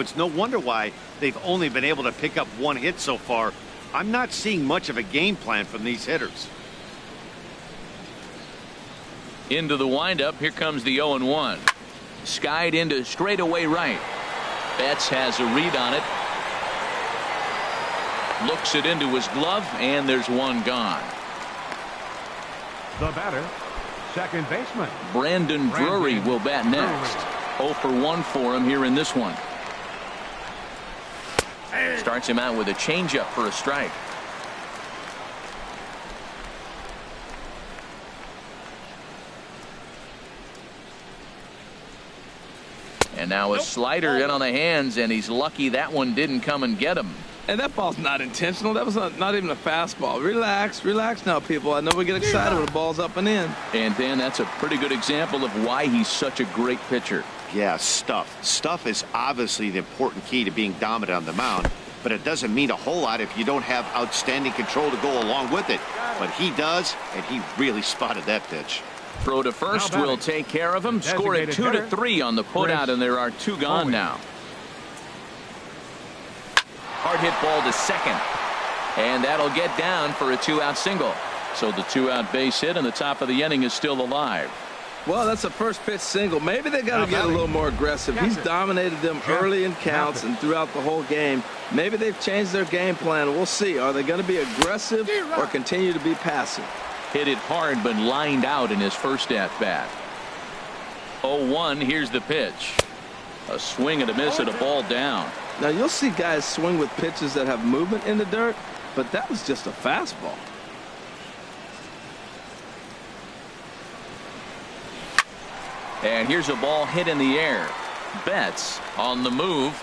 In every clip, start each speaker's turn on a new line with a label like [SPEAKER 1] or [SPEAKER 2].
[SPEAKER 1] It's no wonder why they've only been able to pick up one hit so far. I'm not seeing much of a game plan from these hitters.
[SPEAKER 2] Into the windup. Here comes the 0-1. Skied into straightaway right. Betts has a read on it. Looks it into his glove, and there's one gone.
[SPEAKER 3] The batter, second baseman
[SPEAKER 2] Brandon Drury will bat next. 0 for 1 for him here in this one. Starts him out with a changeup for a strike. And now a slider in on the hands, and he's lucky that one didn't come and get him.
[SPEAKER 4] And that ball's not intentional. That was not even a fastball. Relax now, people. I know we get excited when the ball's up and in.
[SPEAKER 2] And Dan, that's a pretty good example of why he's such a great pitcher.
[SPEAKER 1] Yeah, stuff is obviously the important key to being dominant on the mound, but it doesn't mean a whole lot if you don't have outstanding control to go along with it. But he does, and he really spotted that pitch.
[SPEAKER 2] Throw to first will take care of him. Score it 2-3 on the putout, and there are two gone now. Hard hit ball to second, and that'll get down for a 2-out single. So the 2-out base hit, and the top of the inning is still alive.
[SPEAKER 4] Well, that's a first pitch single. Maybe they got to get a little more aggressive. He's dominated them early in counts and throughout the whole game. Maybe they've changed their game plan. We'll see. Are they going to be aggressive or continue to be passive?
[SPEAKER 2] Hit it hard, but lined out in his first at bat. 0-1. Here's the pitch. A swing and a miss and a ball down.
[SPEAKER 4] Now you'll see guys swing with pitches that have movement in the dirt, but that was just a fastball.
[SPEAKER 2] And here's a ball hit in the air. Betts on the move,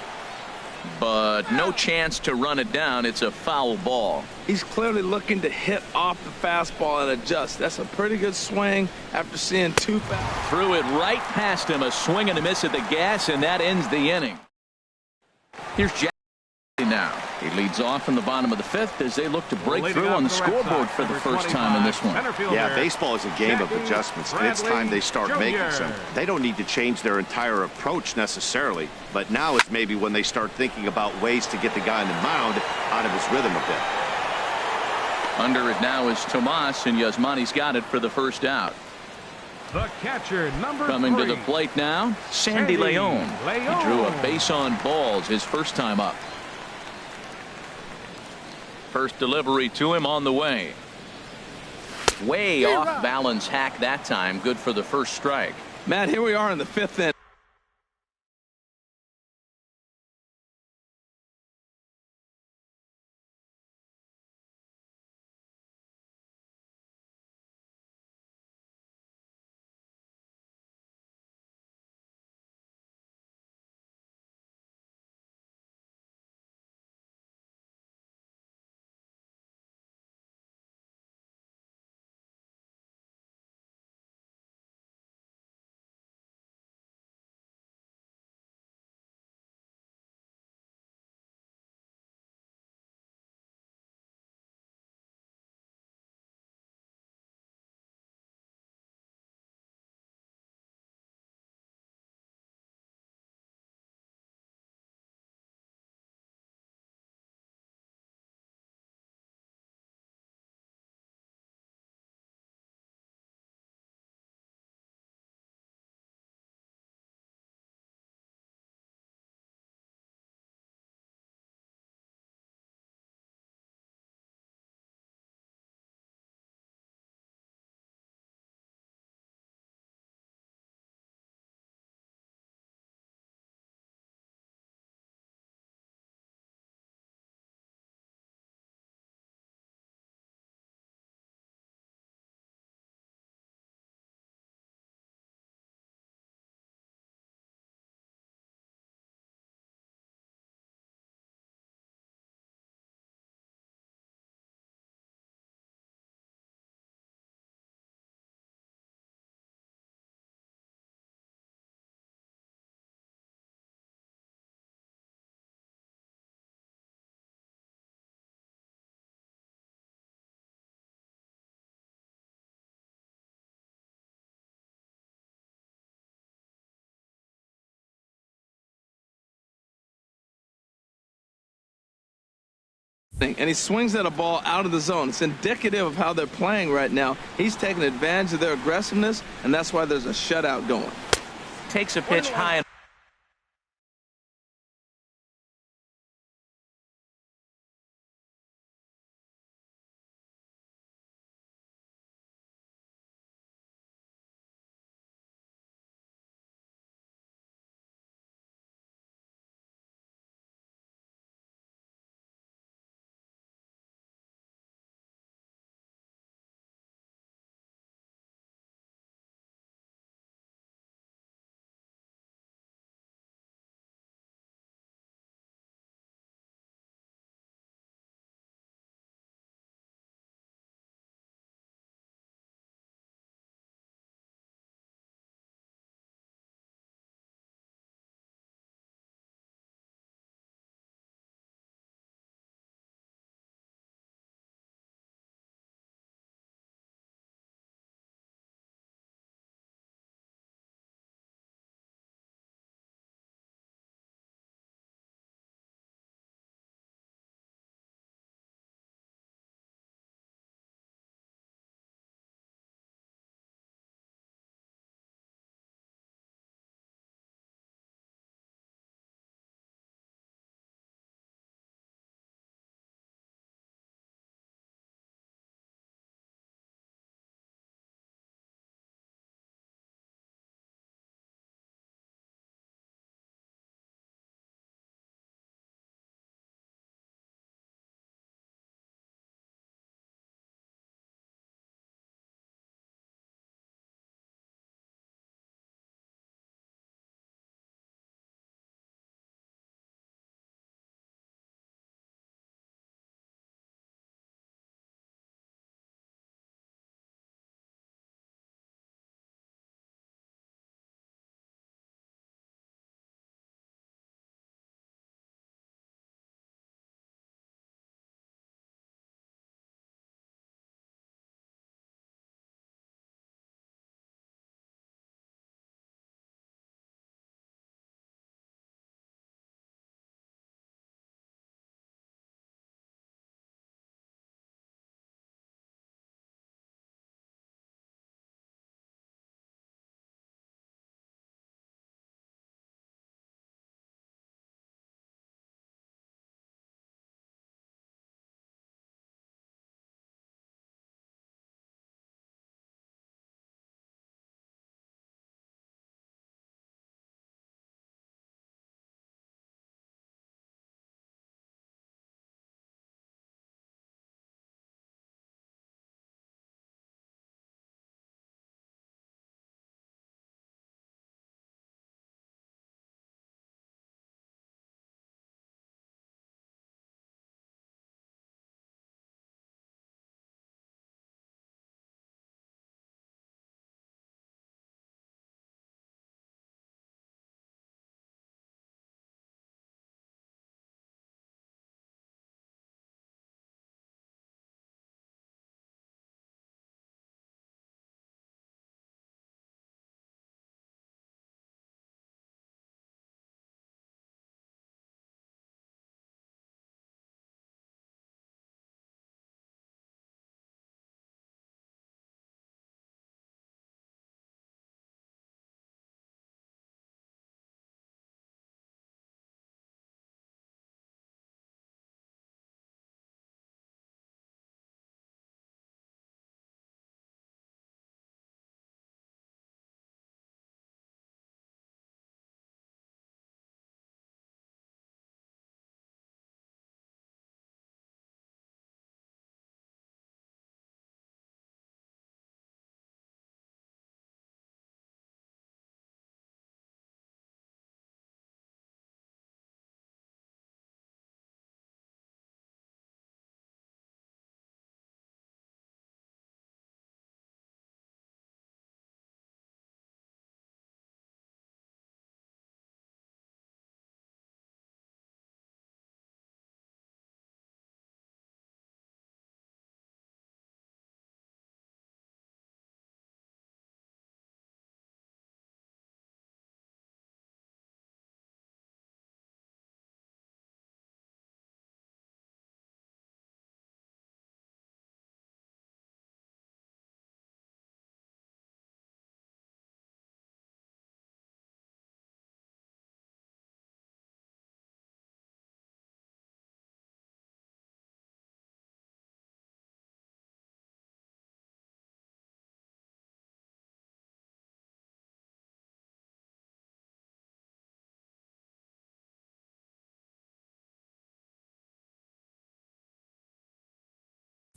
[SPEAKER 2] but no chance to run it down. It's a foul ball.
[SPEAKER 4] He's clearly looking to hit off the fastball and adjust. That's a pretty good swing after seeing two fastballs.
[SPEAKER 2] Threw it right past him. A swing and a miss at the gas, and that ends the inning. Here's Jack now. He leads off in the bottom of the fifth as they look to break through on the scoreboard for the first time in this one.
[SPEAKER 1] Yeah, baseball is a game of adjustments, and it's time they start making some. They don't need to change their entire approach necessarily, but now it's maybe when they start thinking about ways to get the guy on the mound out of his rhythm a bit.
[SPEAKER 2] Under it now is Tomas, and Yasmani's got it for the first out.
[SPEAKER 3] The catcher, number
[SPEAKER 2] Coming
[SPEAKER 3] 3.
[SPEAKER 2] to the plate now, Sandy Leon. He drew a base on balls his first time up. First delivery to him on the way. Way off balance hack that time. Good for the first strike.
[SPEAKER 4] Matt, here we are in the fifth inning. and he swings at a ball out of the zone. It's indicative of how they're playing right now. He's taking advantage of their aggressiveness, and that's why there's a shutout going.
[SPEAKER 2] Takes a pitch high.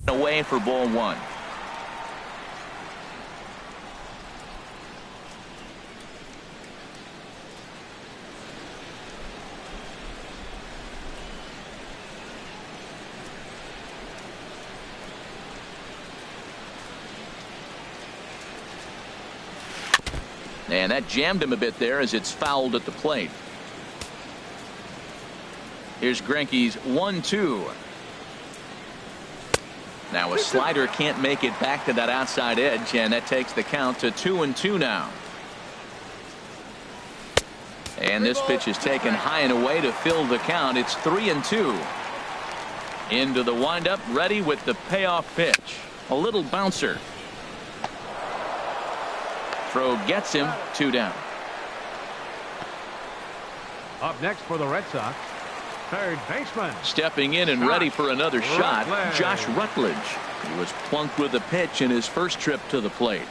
[SPEAKER 2] away for ball one. And that jammed him a bit there as it's fouled at the plate. Here's Greinke's 1-2. Now a slider can't make it back to that outside edge, and that takes the count to 2-2 now. And this pitch is taken high and away to fill the count. It's 3-2. Into the windup, ready with the payoff pitch. A little bouncer. Throw gets him, 2 down.
[SPEAKER 3] Up next for the Red Sox, third baseman.
[SPEAKER 2] Stepping in and ready for another shot, Josh Rutledge. He was plunked with a pitch in his first trip to the plate.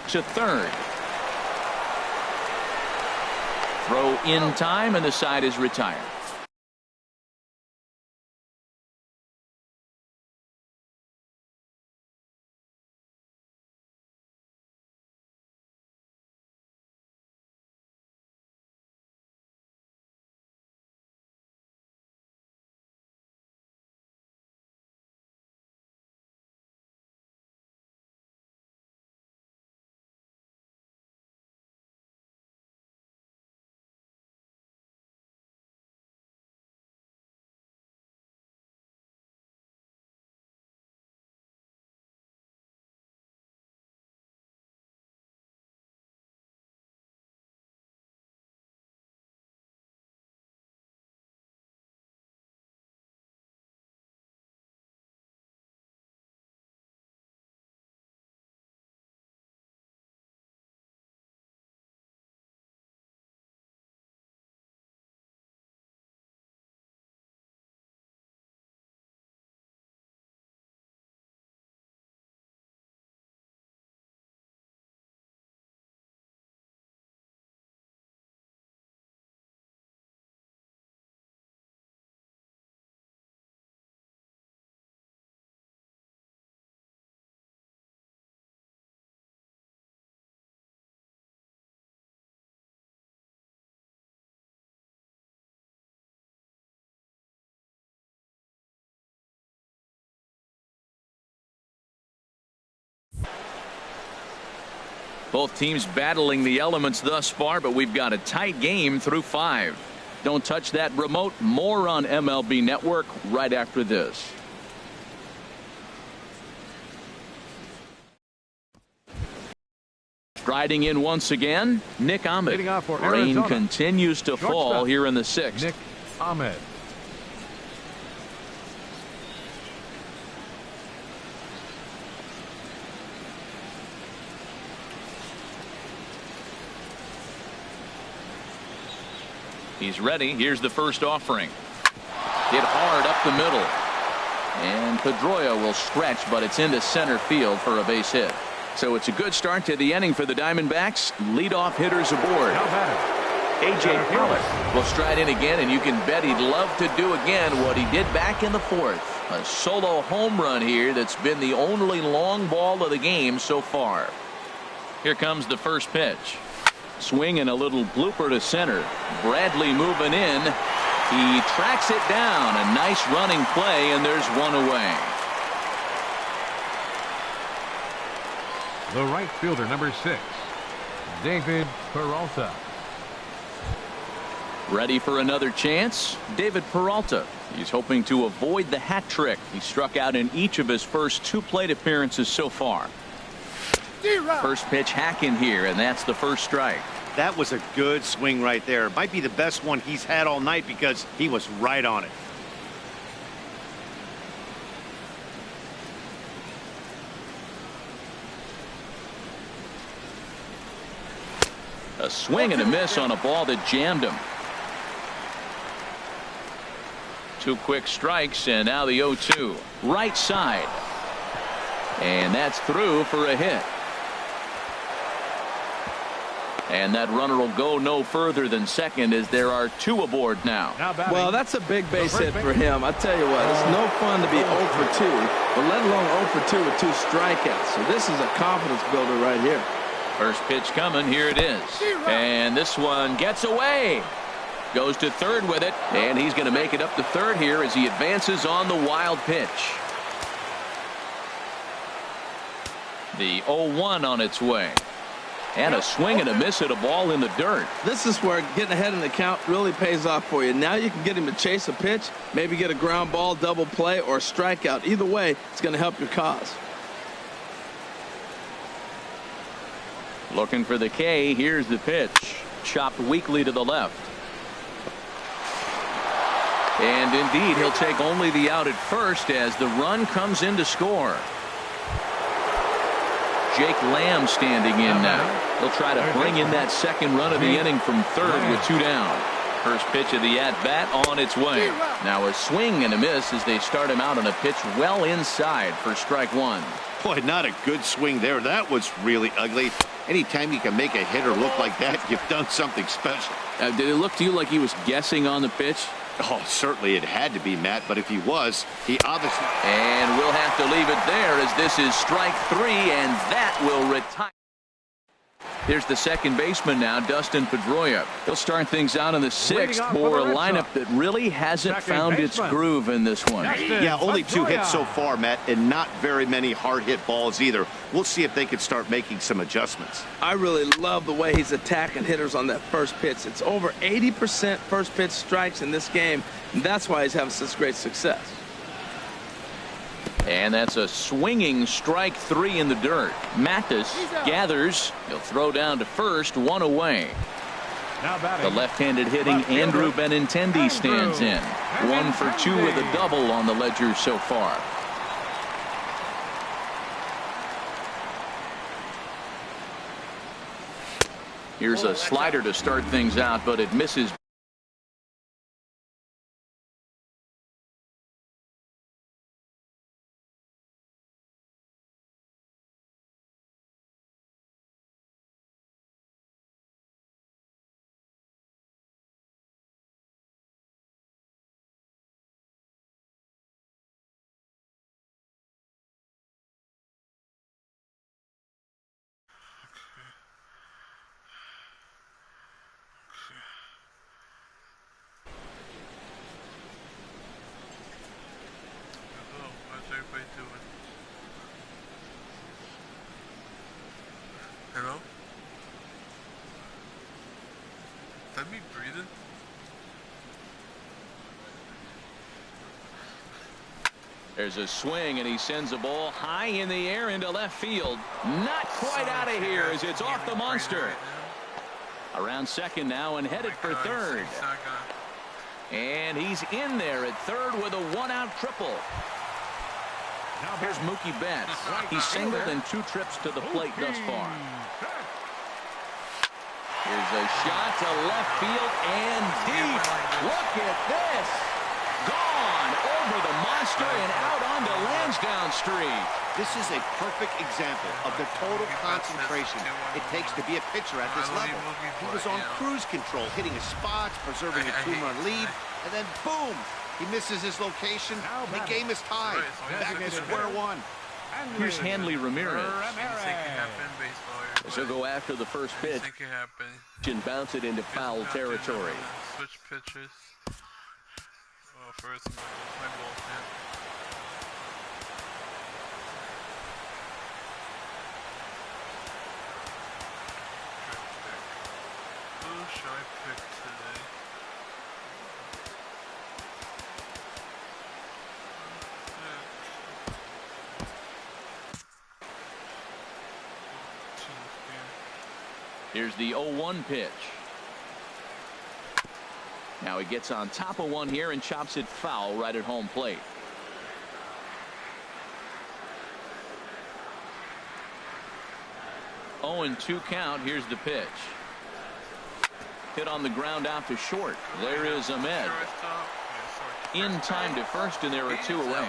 [SPEAKER 2] To third. Throw in time, and the side is retired. Both teams battling the elements thus far, but we've got a tight game through 5. Don't touch that remote. More on MLB Network right after this. Striding in once again, Nick Ahmed. Rain continues to fall here in the 6th.
[SPEAKER 3] Nick Ahmed.
[SPEAKER 2] He's ready. Here's the first offering. Hit hard up the middle. And Pedroia will stretch, but it's into center field for a base hit. So it's a good start to the inning for the Diamondbacks. Leadoff hitters aboard. A.J. Pollock will stride in again, and you can bet he'd love to do again what he did back in the 4th. A solo home run here that's been the only long ball of the game so far. Here comes the first pitch. Swing and a little blooper to center. Bradley moving in. He tracks it down. A nice running play, and there's one away.
[SPEAKER 3] The right fielder, number 6, David Peralta.
[SPEAKER 2] Ready for another chance? David Peralta. He's hoping to avoid the hat trick. He struck out in each of his first 2 plate appearances so far. First pitch hacking here, and that's the first strike.
[SPEAKER 1] That was a good swing right there. Might be the best one he's had all night because he was right on it.
[SPEAKER 2] A swing and a miss on a ball that jammed him. 2 quick strikes, and now the 0-2. Right side. And that's through for a hit. And that runner will go no further than second as there are 2 aboard now.
[SPEAKER 4] Well, that's a big base hit for him. I tell you what, it's no fun to be 0 for 2, but let alone 0 for 2 with 2 strikeouts. So this is a confidence builder right here.
[SPEAKER 2] First pitch coming. Here it is. And this one gets away. Goes to third with it. And he's going to make it up to third here as he advances on the wild pitch. The 0-1 on its way. And a swing and a miss at a ball in the dirt.
[SPEAKER 4] This is where getting ahead in the count really pays off for you. Now you can get him to chase a pitch, maybe get a ground ball, double play, or a strikeout. Either way, it's going to help your cause.
[SPEAKER 2] Looking for the K. Here's the pitch. Chopped weakly to the left. And indeed, he'll take only the out at first as the run comes in to score. Jake Lamb standing in now. He'll try to bring in that second run of the inning from third with 2 down. First pitch of the at-bat on its way. Now a swing and a miss as they start him out on a pitch well inside for strike 1.
[SPEAKER 1] Boy, not a good swing there. That was really ugly. Anytime you can make a hitter look like that, you've done something special.
[SPEAKER 2] Did it look to you like he was guessing on the pitch?
[SPEAKER 1] Oh, certainly it had to be, Matt, but if he was, he obviously...
[SPEAKER 2] And we'll have to leave it there as this is strike 3, and that will retire. Here's the second baseman now, Dustin Pedroia. He'll start things out in the 6th for a lineup that really hasn't found its groove in this one.
[SPEAKER 1] Yeah, only 2 hits so far, Matt, and not very many hard-hit balls either. We'll see if they can start making some adjustments.
[SPEAKER 4] I really love the way he's attacking hitters on that first pitch. It's over 80% first pitch strikes in this game, and that's why he's having such great success.
[SPEAKER 2] And that's a swinging strike 3 in the dirt. Mathis gathers. He'll throw down to first, 1 away. The left-handed hitting Andrew Benintendi stands in. 1 for 2 with a double on the ledger so far. Here's a slider to start things out, but it misses.
[SPEAKER 5] Hello? Is that me breathing?
[SPEAKER 2] There's a swing, and he sends a ball high in the air into left field. Not quite out of here as it's off the monster. Around second now and headed for third. And he's in there at third with a 1-out triple. Here's Mookie Betts. He's singled in 2 trips to the plate thus far. Here's a shot to left field and deep. Look at this. Gone over the monster and out onto Lansdowne Street.
[SPEAKER 1] This is a perfect example of the total concentration it takes to be a pitcher at this level. He was on cruise control, hitting his spots, preserving a 2-run lead, and then boom, he misses his location. The game is tied. Back to square one.
[SPEAKER 2] Here's Hanley Ramirez. He'll go after the first pitch and bounce it into foul territory.
[SPEAKER 5] Switch pitches. Oh, first my bullpen. Who should I pick today?
[SPEAKER 2] Here's the 0-1 pitch. Now he gets on top of one here and chops it foul right at home plate. Oh, and 2 count. Here's the pitch. Hit on the ground out to short. There is Ahmed. In time to first, and there are 2 away.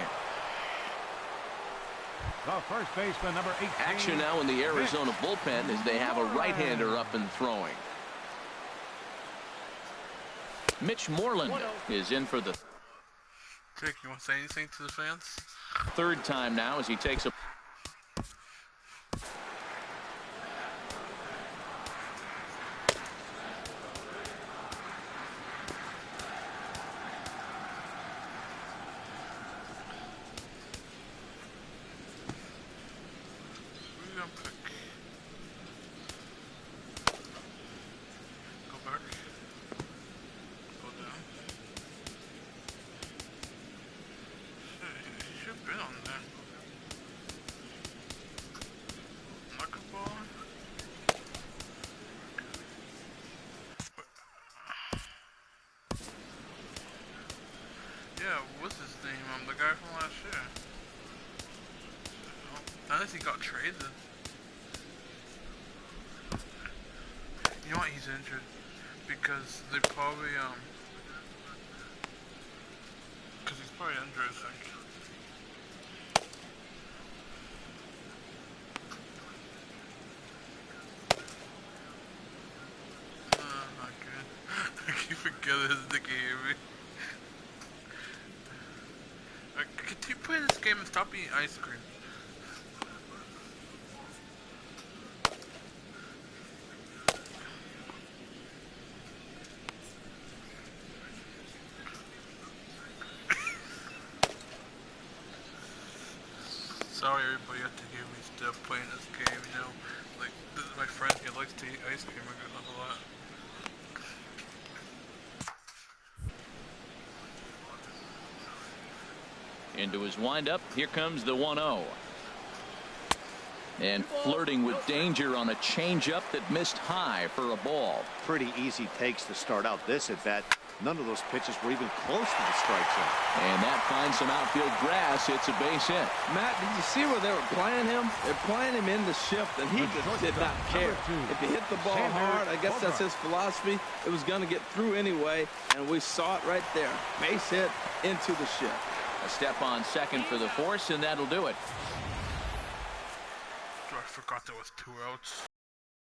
[SPEAKER 3] The first baseman, number 18.
[SPEAKER 2] Action now in the Arizona bullpen as they have a right-hander up and throwing. Mitch Moreland is in for the
[SPEAKER 5] Jake, you want to say anything to the fans?
[SPEAKER 2] third time now as he takes a
[SPEAKER 5] Who you gonna pick? Go back. Go down. Shit, you should have been on there. Knuckleball? Yeah, what's his name? The guy from last year. Unless he got traded. You know what? He's injured because they probably because he's probably injured, I think. Not good. I keep forgetting his nickname. Can you play this game and stop eating ice cream? Sorry everybody have to hear me still playing this game, you know. Like, this is my friend, he likes to eat ice cream a lot.
[SPEAKER 2] into his windup. Here comes the 1-0. And flirting with danger on a changeup that missed high for a ball.
[SPEAKER 1] Pretty easy takes to start out this at bat. None of those pitches were even close to the strike zone.
[SPEAKER 2] And that finds some outfield grass. It's a base hit.
[SPEAKER 4] Matt, did you see where they were playing him? They're playing him in the shift, and he just did not care. If he hit the ball hard, I guess that's his philosophy. It was going to get through anyway, and we saw it right there. Base hit into the shift.
[SPEAKER 2] A step on second for the force, and that'll do it.
[SPEAKER 5] I forgot there was 2 outs.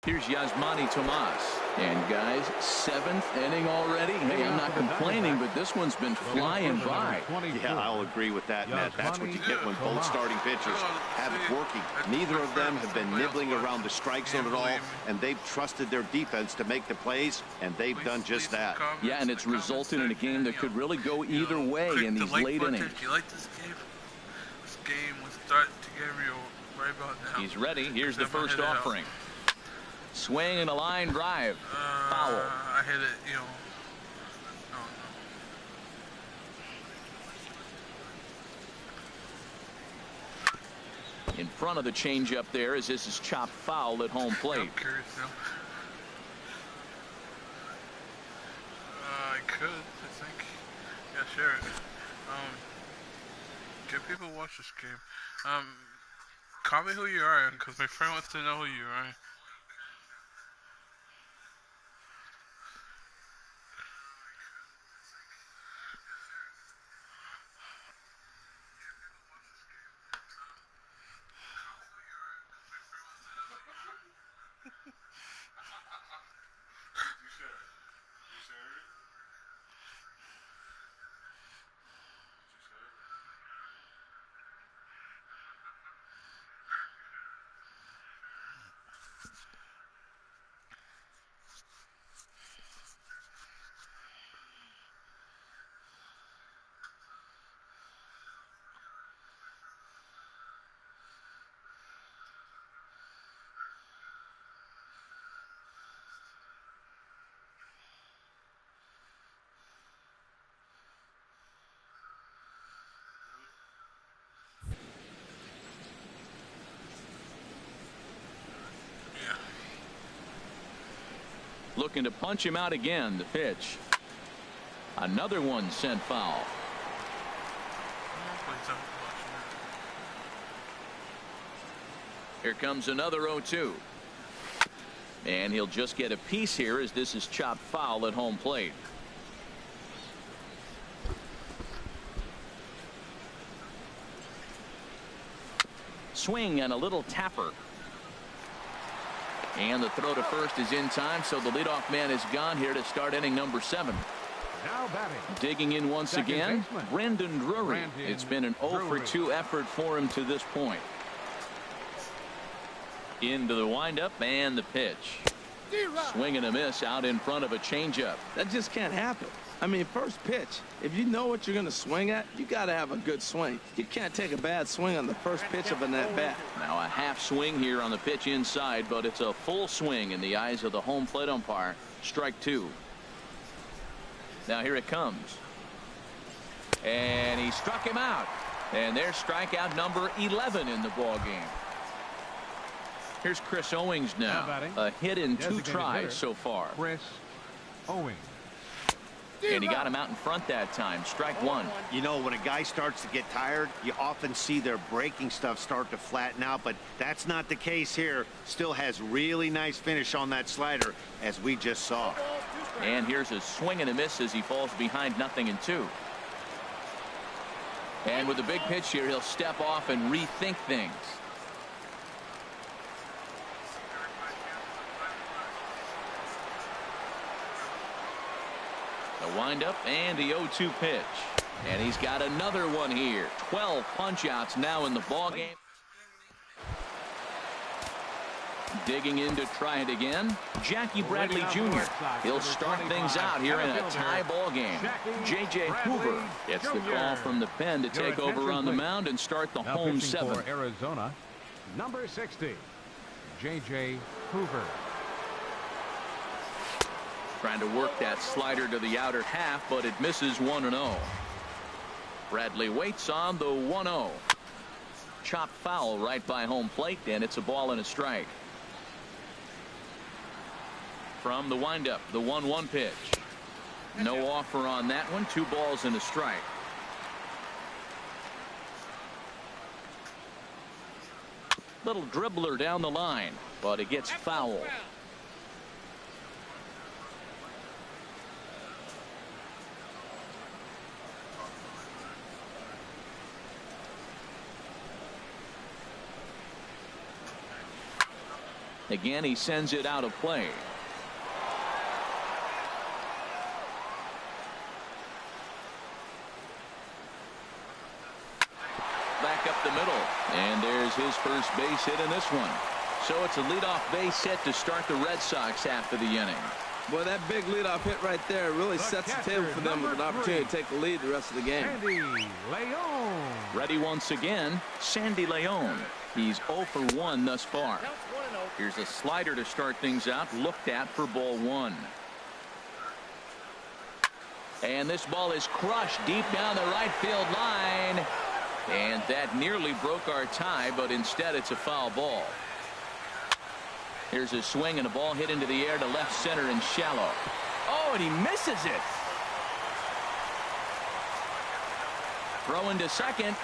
[SPEAKER 2] Here's Yasmani Tomas. And guys, 7th inning already. Hey, I'm not complaining, but this one's been flying by.
[SPEAKER 1] Yeah, I'll agree with that, Matt. That's what you get when both starting pitchers have it working. Neither of them have been nibbling around the strike zone at all, and they've trusted their defense to make the plays, and they've done just that.
[SPEAKER 2] Yeah, and it's resulted in a game that could really go either way in these late innings.
[SPEAKER 5] Do you like this game? This game was starting to get real right about now.
[SPEAKER 2] He's ready. Here's the first offering. Swing and a line drive. Foul.
[SPEAKER 5] I hit it, you know. No.
[SPEAKER 2] In front of the changeup there as this is chopped foul at home plate.
[SPEAKER 5] I'm curious now. I could, I think. Yeah, sure. Get people to watch this game. Comment who you are, because my friend wants to know who you are.
[SPEAKER 2] Looking to punch him out again. The pitch. Another one sent foul. Here comes another 0-2. And he'll just get a piece here as this is chopped foul at home plate. swing and a little tapper. And the throw to first is in time, so the leadoff man is gone here to start inning number 7.
[SPEAKER 3] Now batting.
[SPEAKER 2] Digging in once
[SPEAKER 3] Second
[SPEAKER 2] again,
[SPEAKER 3] baseman.
[SPEAKER 2] Brandon Drury. It's been an 0 for 2 effort for him to this point. Into the windup and the pitch. Swing and a miss out in front of a changeup.
[SPEAKER 4] That just can't happen. I mean, first pitch, if you know what you're going to swing at, you got to have a good swing. You can't take a bad swing on the first pitch of an at-bat.
[SPEAKER 2] Now a half swing here on the pitch inside, but it's a full swing in the eyes of the home plate umpire. Strike 2. Now here it comes. And he struck him out. And there's strikeout number 11 in the ball game. Here's Chris Owings now. A hit in 2 tries so far.
[SPEAKER 3] Chris Owings.
[SPEAKER 2] And he got him out in front that time. Strike 1.
[SPEAKER 1] You know, when a guy starts to get tired, you often see their breaking stuff start to flatten out, but that's not the case here. Still has really nice finish on that slider, as we just saw.
[SPEAKER 2] And here's a swing and a miss as he falls behind 0-2. And with a big pitch here, he'll step off and rethink things. The windup and the 0-2 pitch. And he's got another one here. 12 punch-outs now in the ballgame. Digging in to try it again. Jackie Bradley Jr. He'll start things out here in a tie ball game. J.J. Hoover gets the call from the pen to take over on the mound and start the home 7.
[SPEAKER 3] For Arizona, number 60, J.J. Hoover.
[SPEAKER 2] Trying to work that slider to the outer half, but it misses 1-0. Bradley waits on the 1-0. Chopped foul right by home plate, and it's a ball and a strike. From the windup, the 1-1 pitch. No offer on that one. 2 balls and a strike. Little dribbler down the line, but it gets foul. Again, he sends it out of play. Back up the middle, and there's his first base hit in this one. So it's a leadoff base hit to start the Red Sox half of the inning.
[SPEAKER 4] Boy, that big leadoff hit right there really sets the table for them with an opportunity to take the lead the rest of the game.
[SPEAKER 3] Sandy Leon.
[SPEAKER 2] Ready once again, Sandy Leon. He's 0 for 1 thus far. Here's a slider to start things out, looked at for ball 1. And this ball is crushed deep down the right field line. And that nearly broke our tie, but instead it's a foul ball. Here's a swing and a ball hit into the air to left center and shallow. Oh, and he misses it. Throw into second.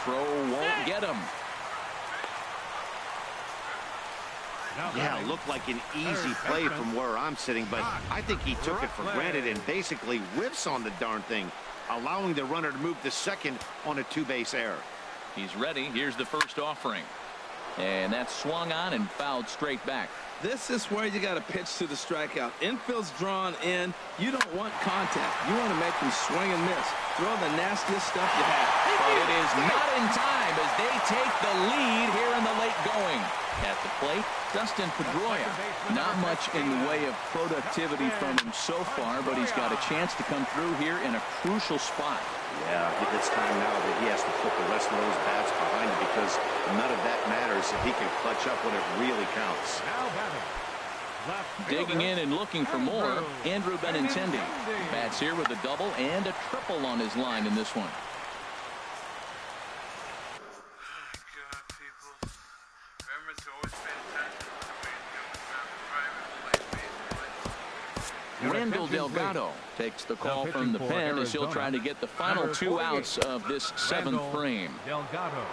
[SPEAKER 2] Throw won't get him.
[SPEAKER 1] Yeah, looked like an easy play from where I'm sitting, but I think he took it for granted and basically whiffs on the darn thing, allowing the runner to move to second on a 2-base error.
[SPEAKER 2] He's ready. Here's the first offering. And that's swung on and fouled straight back.
[SPEAKER 4] This is where you got to pitch to the strikeout. Infield's drawn in. You don't want contact. You want to make them swing and miss. Throw the nastiest stuff you have.
[SPEAKER 2] But it is not in time as they take the lead here in the late going. At the plate, Dustin Pedroia. Not much in the way of productivity from him so far, but he's got a chance to come through here in a crucial spot.
[SPEAKER 1] Yeah, it's time now that he has to put the rest of those bats behind him because none of that matters if he can clutch up when it really counts.
[SPEAKER 2] Digging in and looking for more, Andrew Benintendi. Bats here with a double and a triple on his line in this one. Randall Delgado takes the call from the pen as he'll try to get the final 2 outs of this 7th frame.
[SPEAKER 3] Delgado.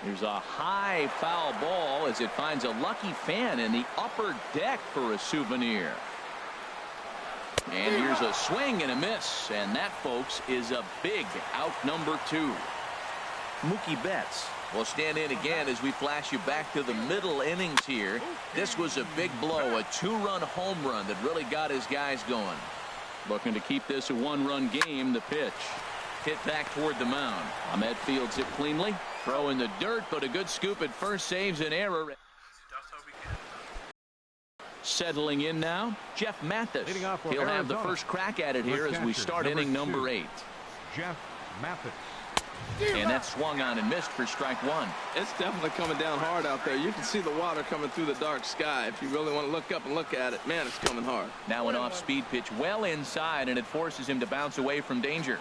[SPEAKER 2] Here's a high foul ball as it finds a lucky fan in the upper deck for a souvenir. And here's a swing and a miss, and that, folks, is a big out number 2. Mookie Betts will stand in again as we flash you back to the middle innings here. This was a big blow, a 2-run home run that really got his guys going. Looking to keep this a 1-run game. The pitch hit back toward the mound. Ahmed fields it cleanly. Throw in the dirt, but a good scoop at first saves an error. Settling in now, Jeff Mathis. He'll have the first crack at it here as we start inning number 8.
[SPEAKER 3] Jeff Mathis.
[SPEAKER 2] And that swung on and missed for strike 1.
[SPEAKER 4] It's definitely coming down hard out there. You can see the water coming through the dark sky. If you really want to look up and look at it, man, it's coming hard.
[SPEAKER 2] Now an off-speed pitch well inside, and it forces him to bounce away from danger.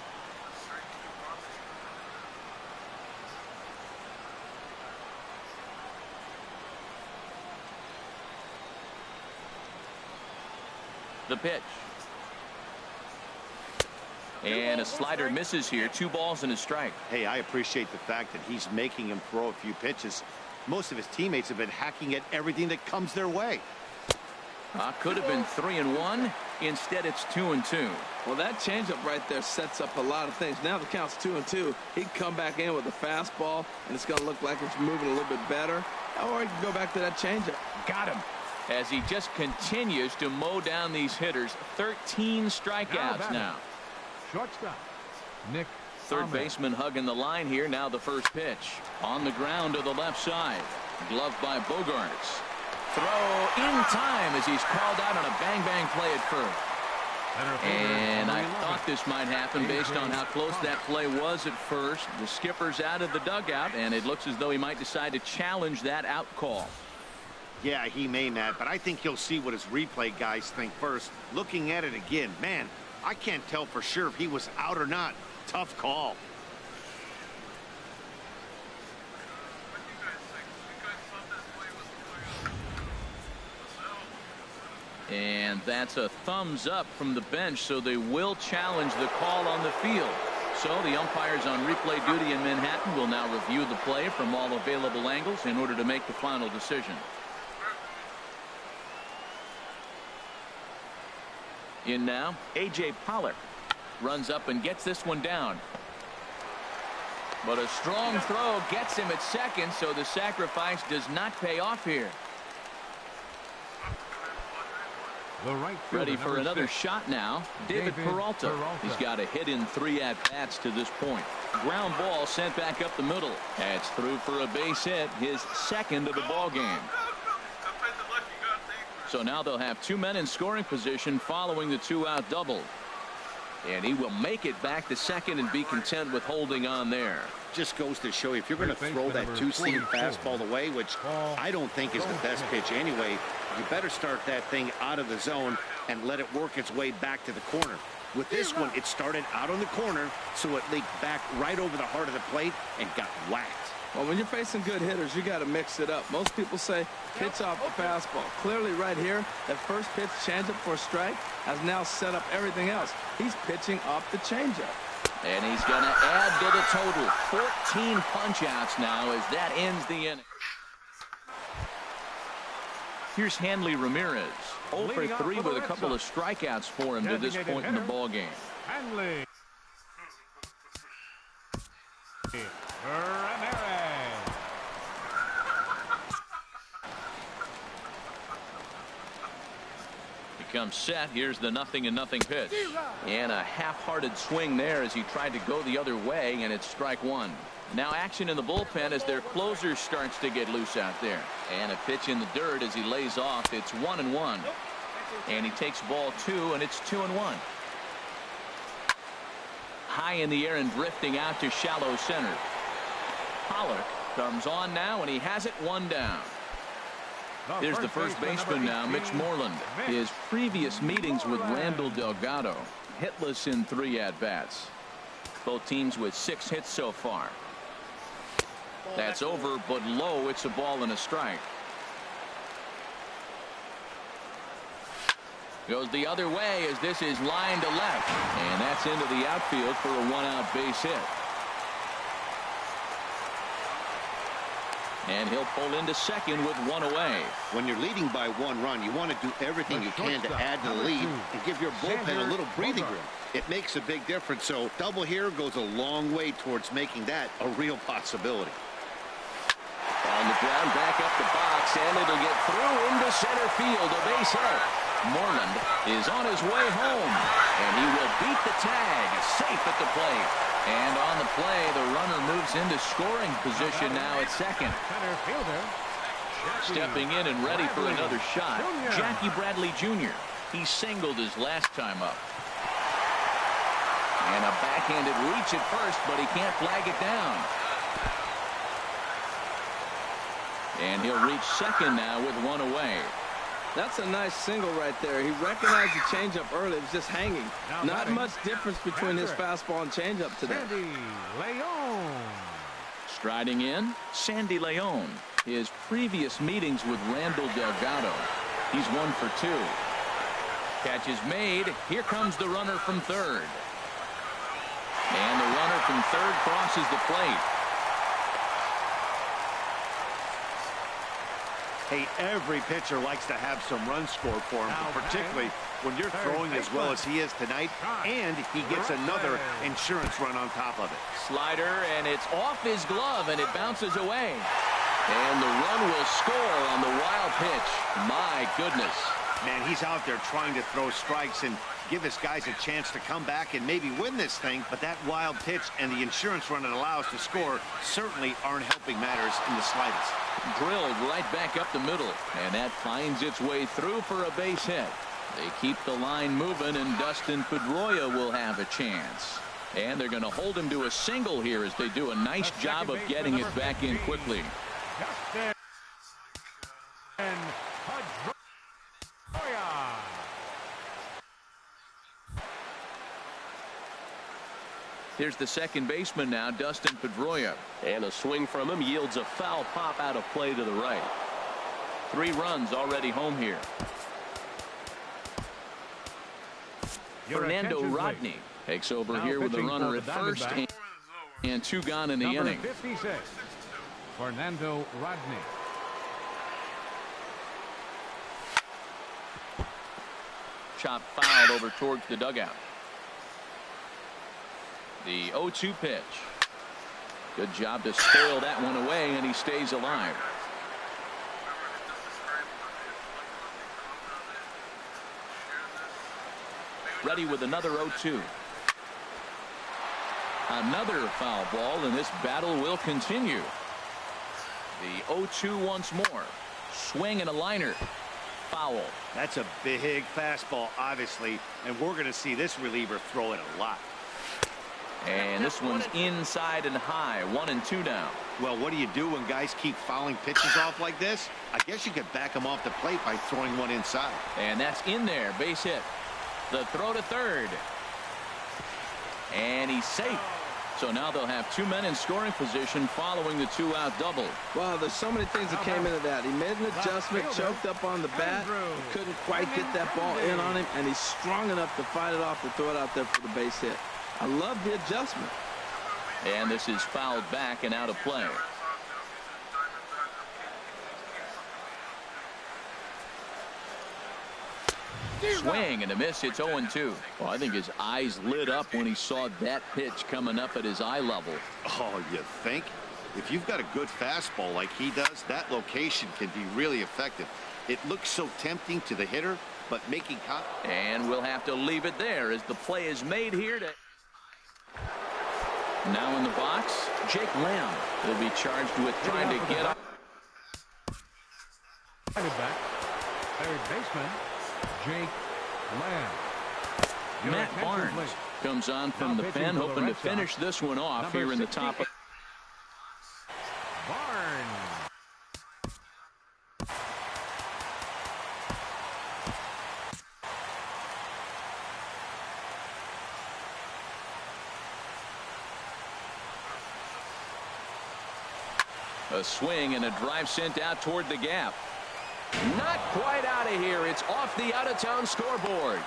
[SPEAKER 2] The pitch. And a slider misses here. 2 balls and a strike.
[SPEAKER 1] Hey, I appreciate the fact that he's making him throw a few pitches. Most of his teammates have been hacking at everything that comes their way.
[SPEAKER 2] Could have been 3-1. Instead, it's 2-2.
[SPEAKER 4] Well, that changeup right there sets up a lot of things. Now the count's 2-2. He can come back in with a fastball, and it's going to look like it's moving a little bit better. Or he can go back to that changeup.
[SPEAKER 2] Got him. As he just continues to mow down these hitters. 13 strikeouts now.
[SPEAKER 3] Shortstop, Nick.
[SPEAKER 2] Third baseman hugging the line here. Now the first pitch. On the ground to the left side. Gloved by Bogarts. Throw in time as he's called out on a bang-bang play at first. And I thought this might happen based on how close that play was at first. The skipper's out of the dugout, and it looks as though he might decide to challenge that out call.
[SPEAKER 1] Yeah, he may, Matt, but I think he'll see what his replay guys think first. Looking at it again, man, I can't tell for sure if he was out or not. Tough call.
[SPEAKER 2] And that's a thumbs up from the bench, so they will challenge the call on the field. So the umpires on replay duty in Manhattan will now review the play from all available angles in order to make the final decision. In now, A.J. Pollock runs up and gets this one down. But a strong throw gets him at second, so the sacrifice does not pay off here. Ready for another shot now. David Peralta. He's got a hit in 3 at-bats to this point. Ground ball sent back up the middle. That's through for a base hit, his second of the ball game. So now they'll have 2 men in scoring position following the 2-out double. And he will make it back to second and be content with holding on there.
[SPEAKER 1] Just goes to show you, if you're going to throw that 2-seam fastball away, which I don't think is the best pitch anyway, you better start that thing out of the zone and let it work its way back to the corner. With this one, it started out on the corner, so it leaked back right over the heart of the plate and got whacked.
[SPEAKER 4] Well, when you're facing good hitters, you got to mix it up. Most people say pitch off the fastball. Clearly right here, that first pitch changeup for a strike has now set up everything else. He's pitching off the changeup.
[SPEAKER 2] And he's going to add to the total. 14 punch-outs now as that ends the inning. Here's Hanley Ramirez. 0 for 3 with a couple of strikeouts for him to this point in the ball game.
[SPEAKER 3] Hanley Ramirez.
[SPEAKER 2] Comes set. Here's the 0-0 pitch. And a half-hearted swing there as he tried to go the other way, and it's strike 1. Now action in the bullpen as their closer starts to get loose out there. And a pitch in the dirt as he lays off. It's 1-1. And he takes ball 2, and it's 2-1. High in the air and drifting out to shallow center. Pollock comes on now, and he has it 1 down. Here's the first baseman now, Mitch Moreland. His previous meetings with Randall Delgado, hitless in 3 at-bats. Both teams with 6 hits so far. That's over, but low. It's a ball and a strike. Goes the other way as this is line to left. And that's into the outfield for a 1-out base hit. And he'll pull into second with one away.
[SPEAKER 1] When you're leading by 1 run, you want to do everything you can to add to the lead and give your bullpen a little breathing room. It makes a big difference, so double here goes a long way towards making that a real possibility.
[SPEAKER 2] On the ground, back up the box, and it'll get through into center field. A base hit. Moreland is on his way home, and he will beat the tag, safe at the plate. And on the play, the runner moves into scoring position now at second.
[SPEAKER 3] Center fielder.
[SPEAKER 2] Stepping in and ready for another shot, Jackie Bradley Jr. He singled his last time up. And a backhanded reach at first, but he can't flag it down. And he'll reach second now with one away.
[SPEAKER 4] That's a nice single right there. He recognized the changeup early. It was just hanging. Not much difference between his fastball and changeup today.
[SPEAKER 3] Sandy Leon.
[SPEAKER 2] Striding in, Sandy Leon. His previous meetings with Randall Delgado. He's 1 for 2. Catch is made. Here comes the runner from third. And the runner from third crosses the plate.
[SPEAKER 1] Hey, every pitcher likes to have some runs scored for him, particularly when you're throwing as well as he is tonight, and he gets another insurance run on top of it.
[SPEAKER 2] Slider, and it's off his glove, and it bounces away. And the run will score on the wild pitch. My goodness.
[SPEAKER 1] Man, he's out there trying to throw strikes and give his guys a chance to come back and maybe win this thing, but that wild pitch and the insurance run it allows to score certainly aren't helping matters in the slightest.
[SPEAKER 2] Drilled right back up the middle, and that finds its way through for a base hit. They keep the line moving, and Dustin Pedroia will have a chance. And they're going to hold him to a single here as they do a nice job of getting it back in quickly.
[SPEAKER 3] Dustin Pedroia.
[SPEAKER 2] Here's the second baseman now, Dustin Pedroia. And a swing from him yields a foul pop out of play to the right. 3 runs already home here. Fernando Rodney takes over here with a runner at first and 2 gone in the inning.
[SPEAKER 3] 56, Fernando Rodney.
[SPEAKER 2] Chop fouled over towards the dugout. The 0-2 pitch. Good job to spoil that one away, and he stays alive. Ready with another 0-2. Another foul ball, and this battle will continue. The 0-2 once more. Swing and a liner. Foul.
[SPEAKER 1] That's a big fastball, obviously, and we're going to see this reliever throw it a lot.
[SPEAKER 2] And this one's inside and high. 1-2 now.
[SPEAKER 1] Well, what do you do when guys keep fouling pitches off like this? I guess you could back them off the plate by throwing one inside.
[SPEAKER 2] And that's in there. Base hit. The throw to third. And he's safe. So now they'll have 2 men in scoring position following the 2-out double.
[SPEAKER 4] Wow, there's so many things that came into that. He made an adjustment, choked up on the bat, couldn't quite get that ball in on him, and he's strong enough to fight it off and throw it out there for the base hit. I love the adjustment.
[SPEAKER 2] And this is fouled back and out of play. Swing and a miss. It's 0-2. Well, I think his eyes lit up when he saw that pitch coming up at his eye level.
[SPEAKER 1] Oh, you think? If you've got a good fastball like he does, that location can be really effective. It looks so tempting to the hitter, but making contact.
[SPEAKER 2] And we'll have to leave it there as the play is made here. Now in the box, Jake Lamb will be charged with trying to get up.
[SPEAKER 3] Back, third baseman, Jake Lamb.
[SPEAKER 2] Matt Barnes comes on from the pen, hoping to finish this one off here in the top of.
[SPEAKER 3] Barnes.
[SPEAKER 2] A swing and a drive sent out toward the gap. Not quite out of here. It's off the out-of-town scoreboard.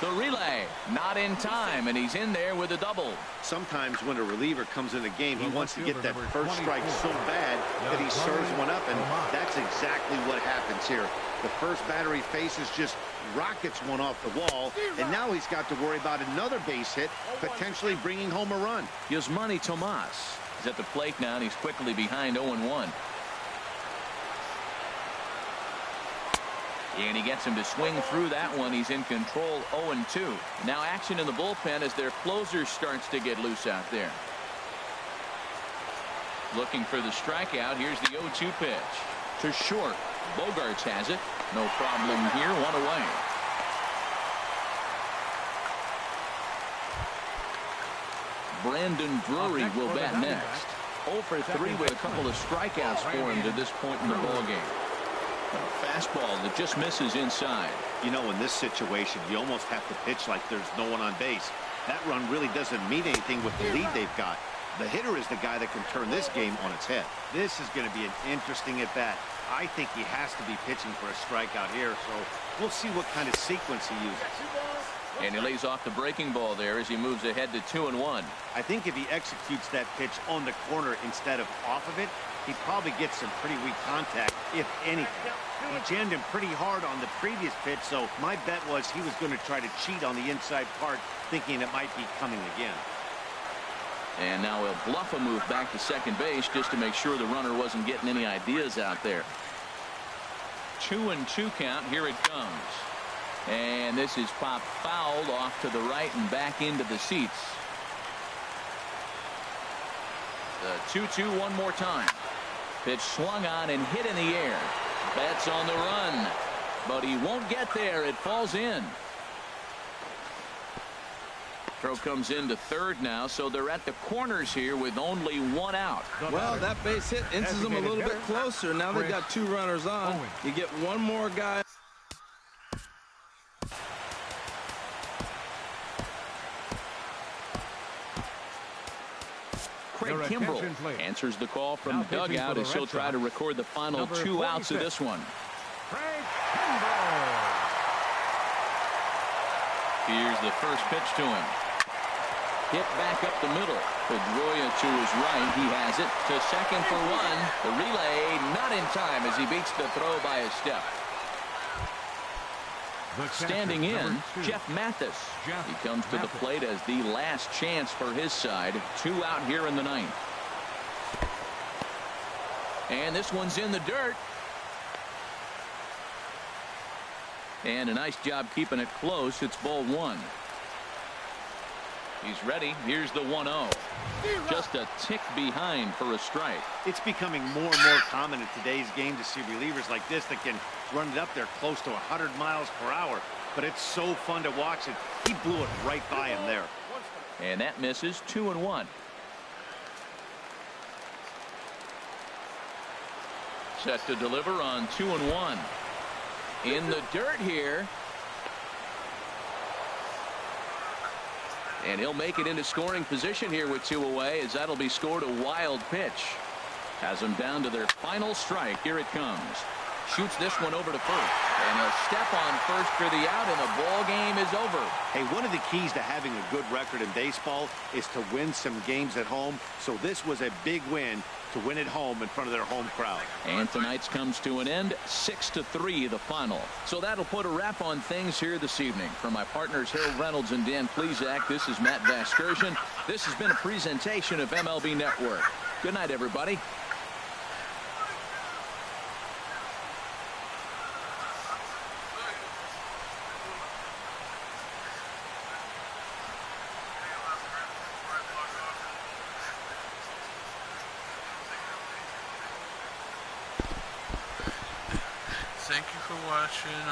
[SPEAKER 2] The relay, not in time, and he's in there with a double.
[SPEAKER 1] Sometimes when a reliever comes in the game, he wants to get that first strike so bad that he serves one up, and that's exactly what happens here. The first batter he faces just rockets one off the wall, and now he's got to worry about another base hit, potentially bringing home a run.
[SPEAKER 2] Yasmani Tomas is at the plate now, and he's quickly behind 0-1. And he gets him to swing through that one. He's in control, 0-2. Now action in the bullpen as their closer starts to get loose out there. Looking for the strikeout. Here's the 0-2 pitch. To short. Bogarts has it. No problem here. One away. Brandon Drury will bat next. 0 for 3 with a couple of strikeouts for him to this point in the ballgame. Fastball that just misses inside.
[SPEAKER 1] You know, in this situation, you almost have to pitch like there's no one on base. That run really doesn't mean anything with the lead they've got. The hitter is the guy that can turn this game on its head. This is going to be an interesting at-bat. I think he has to be pitching for a strikeout here, so we'll see what kind of sequence he uses.
[SPEAKER 2] And he lays off the breaking ball there as he moves ahead to 2-1.
[SPEAKER 1] I think if he executes that pitch on the corner instead of off of it, he probably gets some pretty weak contact, if anything. He jammed him pretty hard on the previous pitch, so my bet was he was going to try to cheat on the inside part, thinking it might be coming again.
[SPEAKER 2] And now he'll bluff a move back to second base just to make sure the runner wasn't getting any ideas out there. 2-2 count. Here it comes. And this is popped fouled off to the right and back into the seats. The 2-2 one more time. Pitch swung on and hit in the air. Betts on the run, but he won't get there. It falls in. Throw comes into third now, so they're at the corners here with only one out.
[SPEAKER 4] Well, that base hit inches them a little bit closer. Now they've got 2 runners on. You get one more guy.
[SPEAKER 2] Craig Kimbrell answers the call from the dugout as he'll try to record the final 2 outs of this one.
[SPEAKER 3] Craig Kimbrell.
[SPEAKER 2] Here's the first pitch to him. Hit back up the middle. Pedroia to his right. He has it to second for 1. The relay not in time as he beats the throw by a step. Standing in, Jeff Mathis. He comes to the plate as the last chance for his side. 2 out here in the 9th. And this one's in the dirt. And a nice job keeping it close. It's ball 1. He's ready. Here's the 1-0. Just a tick behind for a strike.
[SPEAKER 1] It's becoming more and more common in today's game to see relievers like this that can run it up there close to 100 miles per hour. But it's so fun to watch it. He blew it right by him there.
[SPEAKER 2] And that misses. 2-1. Set to deliver on 2-1. In the dirt here. And he'll make it into scoring position here with 2 away, as that'll be scored a wild pitch. Has them down to their final strike. Here it comes. Shoots this one over to first. And he'll step on first for the out, and the ball game is over.
[SPEAKER 1] Hey, one of the keys to having a good record in baseball is to win some games at home. So this was a big win to win at home in front of their home crowd.
[SPEAKER 2] And tonight's comes to an end. 6-3 the final. So that'll put a wrap on things here this evening. For my partners Harold Reynolds and Dan Plesac, this is Matt Vasgersian. This has been a presentation of MLB Network. Good night, everybody.
[SPEAKER 5] Thank you for watching.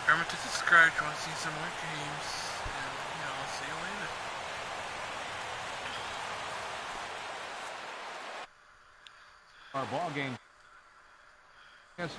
[SPEAKER 5] Remember to subscribe if you want to see some more games. And, I'll see you later.
[SPEAKER 3] Our ball game. Yes.